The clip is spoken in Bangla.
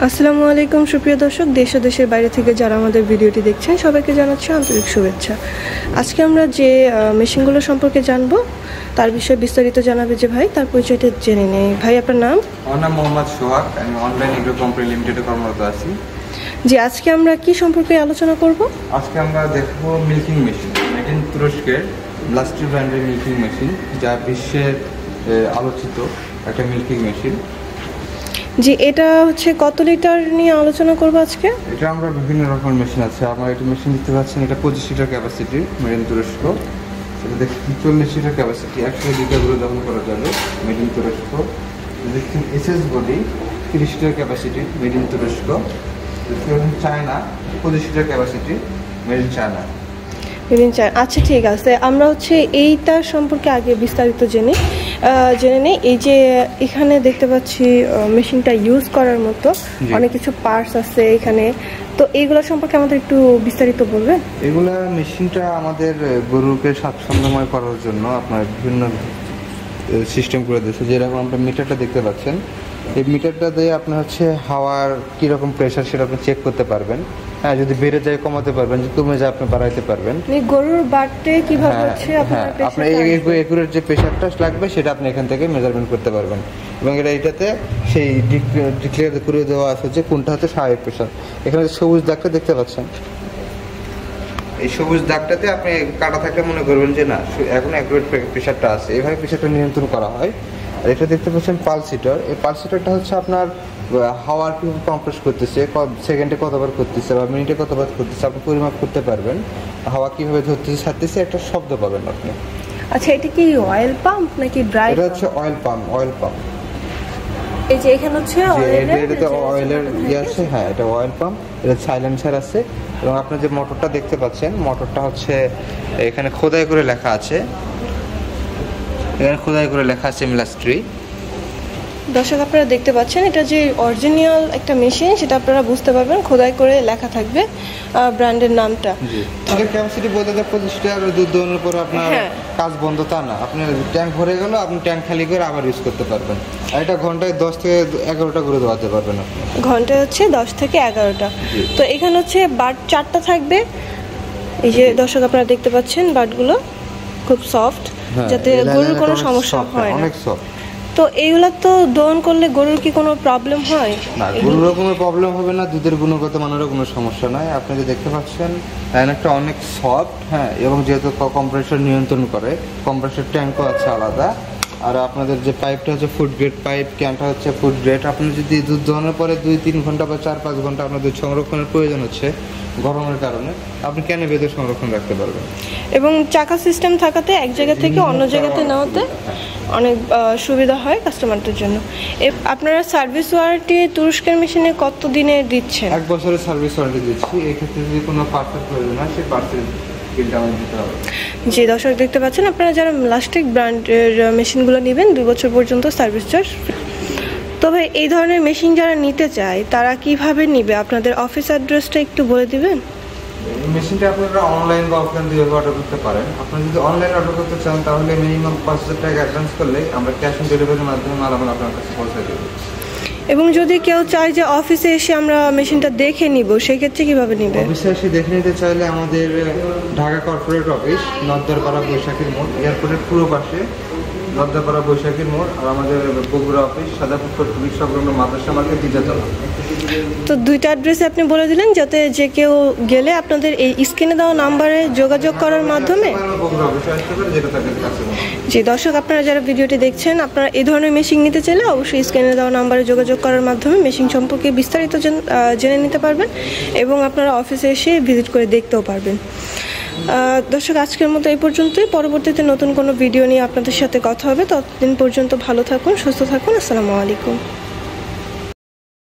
আসসালামু আলাইকুম সুপ্রিয় দর্শক, দেশ ও দেশের বাইরে থেকে যারা আমাদের ভিডিওটি দেখছেন সবাইকে জানাচ্ছি আন্তরিক শুভেচ্ছা। আজকে আমরা যে মেশিনগুলো সম্পর্কে জানবো তার বিষয়ে বিস্তারিত জানাবে যে ভাই, তার পরিচয়টা জেনে নেই। ভাই, আপনার নাম? আমার নাম মোহাম্মদ সোহাগ, আমি অনলাইন এগ্রো কোম্পানি লিমিটেডে কর্মরত আছি। জি, আজকে আমরা কি সম্পর্কে আলোচনা করব? আজকে আমরা দেখব মিল্কিং মেশিন, মেড ইন তুরস্কের ব্লাস্টি ব্র্যান্ডের মিল্কিং মেশিন, যা বিশ্বের আলোচিত একটা মিল্কিং মেশিন। জি, এটা হচ্ছে কত লিটার নিয়ে আলোচনা করব আজকে? এটা আমরা বিভিন্ন রকমের মেশিন আছে। আমরা একটা মেশিন দেখতে পাচ্ছেন, এটা 25 লিটার ক্যাপাসিটি, মেড ইন তুরস্ক। সেটা দেখছেন 40 লিটার ক্যাপাসিটি, 100 লিটার গুলো দহন করা যাবে, মেড ইন তুরস্ক। দেখছেন SS body, 30 litre capacity, made in তুরস্ক। দেখছেন China, 25 litre capacity, made in China. আচ্ছা, ঠিক আছে, আমরা হচ্ছে এইটার সম্পর্কে আগে বিস্তারিত জেনে নেই। এই যে এখানে দেখতে পাচ্ছি মেশিনটা ইউজ করার মতো অনেক কিছু পার্টস আছে এখানে, তো এইগুলো সম্পর্কে আমাদের একটু বিস্তারিত বলবেন? এগুলা মেশিনটা আমাদের গরুকে স্বাচ্ছন্দ্যময় করার জন্য আপনার বিভিন্ন সিস্টেম করে দিয়েছে। যেরকম আপনার মিটারটা দেখতে পাচ্ছেন, এই মিটারটা দিয়ে আপনি হচ্ছে হাওয়ার কীরকম প্রেশার সেটা আপনি চেক করতে পারবেন। হ্যাঁ, যদি বেড়ে যায় কমাতে পারবেন, যদি কমে যায় আপনি বাড়াইতে পারবেন। গরুর বাটে কিভাবে হচ্ছে আপনার একুরেট যে প্রেশারটা লাগবে সেটা আপনি এখান থেকে মেজারমেন্ট করতে পারবেন। এবং এটাতে সেই ডিক্লেয়ার করে দেওয়া আছে যে কোনটা হচ্ছে স্বাভাবিক প্রেশার। এখানে সবুজ দাগটা দেখতে পাচ্ছেন, এই সবুজ দাগটাতে আপনি কাটা থাকলে মনে করবেন যে না, এখন অ্যাকুরেট প্রেশারটা আছে। এভাবে প্রেশারটা নিয়ন্ত্রণ করা হয়। আর এটা দেখতে পাচ্ছেন পালসিটার। এই পালসিটারটা হচ্ছে আপনার হাওয়ার কীভাবে কম্প্রেস করতেছে, সেকেন্ডে কতবার করতেছে বা মিনিটে কতবার করতেছে আপনি পরিমাপ করতে পারবেন। হাওয়া কীভাবে ধরতেছে ছাড়তেছে একটা শব্দ পাবেন আপনি। আচ্ছা, এটা কি অয়েল পাম্প নাকি ড্রাই? এটা হচ্ছে অয়েল পাম্প। এই যে এখানে হচ্ছে এটাতে অয়েলের আছে। হ্যাঁ, এটা অয়েল পাম্প। এটা সাইলেন্সার আছে। এবং আপনার যে মোটরটা দেখতে পাচ্ছেন, মোটরটা হচ্ছে এখানে খোদাই করে লেখা আছে, মিলাস্ট্রি। দর্শক, আপনারা দেখতে পাচ্ছেন এটা যে অরিজিনাল একটা মেশিন, সেটা আপনারা বুঝতে পারবেন, খোদাই করে লেখা থাকবে ব্র্যান্ডের নামটা। এর ক্যাপাসিটি বলতে গেলে 25 লিটার দুধ দোহনের পর আপনার কাজ বন্ধ তা না। আপনার ট্যাঙ্ক ভরে গেল, আপনি ট্যাঙ্ক খালি করে আবার ইউজ করতে পারবেন। আর এটা ঘন্টায় 10 থেকে 11টা করে দোয়াতে পারবেন আপনি। ঘন্টায় হচ্ছে 10 থেকে 11টা। তো এখানে হচ্ছে বাট 4টা থাকবে। এই যে দর্শক, আপনারা দেখতে পাচ্ছেন বাটগুলো খুব সফট, যাতে গরুর কোনো সমস্যা হয় না। অনেক সফট। তো এইগুলা তো দহন করলে গরুর কি কোনো প্রবলেম হয়? না, গরুরও কোনো প্রবলেম হবে না, দুধের গুণগত মানেরও কোনো সমস্যা নাই। আপনি যে দেখতে পাচ্ছেন একটা অনেক সফট, হ্যাঁ, এবং যেহেতু কম্প্রেসর নিয়ন্ত্রণ করে, কম্প্রেসর ট্যাঙ্কও আছে আলাদা। আর আপনাদের যে পাইপটা হচ্ছে ফুড গ্রেড পাইপ, ক্যানটা হচ্ছে ফুড গ্রেড। আপনি যদি দুধ দহনের পরে 2-3 ঘন্টা বা 4-5 ঘন্টা আপনার দুধ সংরক্ষণের প্রয়োজন হচ্ছে গরমের কারণে, আপনি ক্যানে বেঁধে সংরক্ষণ রাখতে পারবেন। এবং চাকা সিস্টেম থাকাতে এক জায়গা থেকে অন্য জায়গাতে নেওয়াতে অনেক সুবিধা হয় কাস্টমারদের জন্য। আপনারা সার্ভিস ওয়ারেন্টি তুরস্কের মেশিনে কত দিনে দিচ্ছেন? 1 বছরের সার্ভিস ওয়ারেন্টি দিচ্ছি। এই ক্ষেত্রে যদি কোনো পার্সেল প্রয়োজন হয়, সেই পার্সেল বিলটা আমাদের দিতে হবে। জি দর্শক, দেখতে পাচ্ছেন আপনারা যারা প্লাস্টিক ব্র্যান্ডের মেশিনগুলো নেবেন 2 বছর পর্যন্ত সার্ভিস চার্জ। তবে এই ধরনের মেশিন যারা নিতে চায় তারা কিভাবে নিবে? আপনাদের অফিস অ্যাড্রেসটা একটু বলে দিবেন? মেশিনটা আপনারা অনলাইন বা অফলাইন দুইভাবে অর্ডার করতে পারেন। আপনারা যদি অনলাইন অর্ডার করতে চান তাহলে মিনিমাম 5,000 টাকা অ্যাডভান্স করলে আমরা ক্যাশ অন ডেলিভারির মাধ্যমে মাল আপনার কাছে পৌঁছে দেব। এবং যদি কেউ চায় যে অফিসে এসে আমরা মেশিনটা দেখে নিব, সেক্ষেত্রে কিভাবে নিবে? অফিসে এসে দেখে নিতে চাইলে আমাদের ঢাকা কর্পোরেট অফিস, নদ্দারপাড়া বৈশাখীর মোড়, এয়ারপোর্টের পুরো পাশে নদ্দারপাড়া বৈশাখীর মোড়। আর আমাদের বগুড়া অফিস সাদাপুকুর পুলিশ সংলগ্ন মাদ্রাসা মার্কেট, দ্বিতীয়তলা। তো 2টা অ্যাড্রেসে আপনি বলে দিলেন, যাতে যে কেউ গেলে আপনাদের এই স্ক্রিনে দেওয়া নাম্বারে যোগাযোগ করার মাধ্যমে। জি দর্শক, আপনারা যারা ভিডিওটি দেখছেন, আপনারা এই ধরনের মেশিন নিতে চাইলে অবশ্যই স্ক্রিনে দেওয়া নাম্বারে যোগাযোগ করার মাধ্যমে মেশিন সম্পর্কে বিস্তারিত জেনে নিতে পারবেন এবং আপনারা অফিসে এসে ভিজিট করে দেখতেও পারবেন। দর্শক, আজকের মতো এই পর্যন্তই। পরবর্তীতে নতুন কোনো ভিডিও নিয়ে আপনাদের সাথে কথা হবে। ততদিন পর্যন্ত ভালো থাকুন, সুস্থ থাকুন। আসসালামু আলাইকুম।